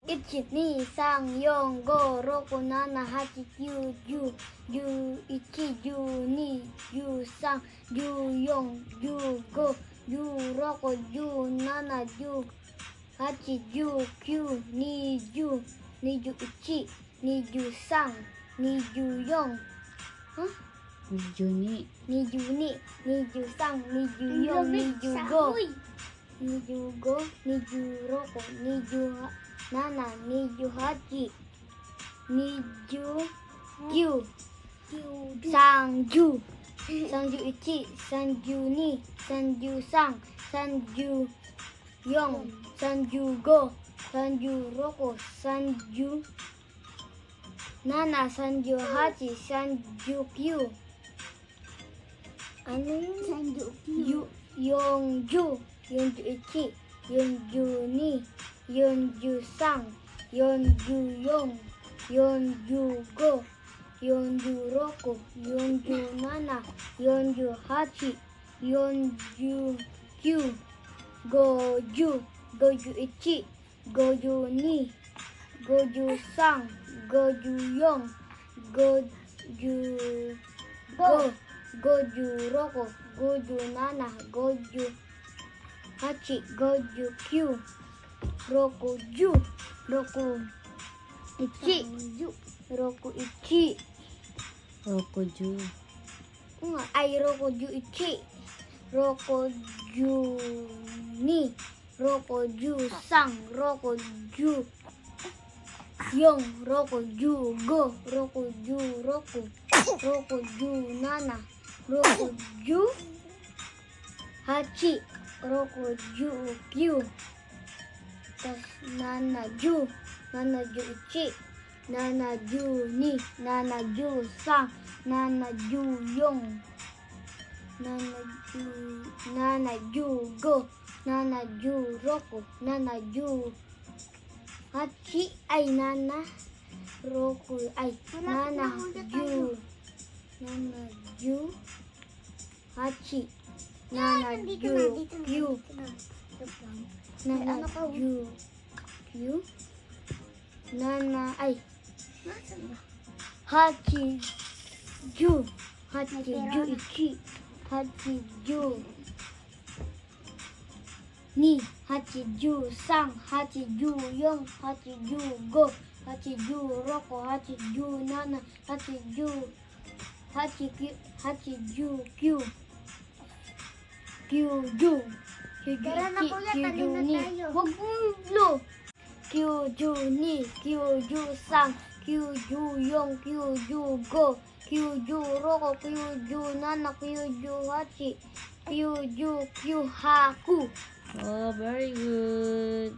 1、2、3、4、5、6、7、8、9、10、11、12、13、14、15、16、17、18、19、20、21、23、24、Juni. 22、23、24、25、26、27、28、29、30、31、32、33、34、35、36、37、38、39. Ano yun? 40, 41, 42, 43, 44, 45, 46, 47, 48, 49, 50, 51, 52, 53, 54, 55, 56, 57, 58, 59, 60, 61, 61, Rokuju. ay 61, 62, 63, 64, 65, 66, 67, 68, 69, tas 70, 71, 72, 73, 74, 75, 76, 78, ay nana, roku, ay nana, ju, hachi, nana, ju, kyu, nana, ju, kyu, nana, ay, hachi, ju, ichi, hachi, ju, ni, hachi, ju, sang, hachi, ju, yong, hachi, ju, go, hachi, ju, roko, hachi, ju, nana, hachi, ju, kyu, kyu, ju, Tara na, kuya, talim na tayo. Huwag mo, kyu, ju, ni, kyu, ju, sang, kyu, ju, yong, kyu, ju, go, kyu, ju, roko, kyu, ju, nana, kyu, ju, hachi, kyu, ju, kyu, haku. Oh, very good.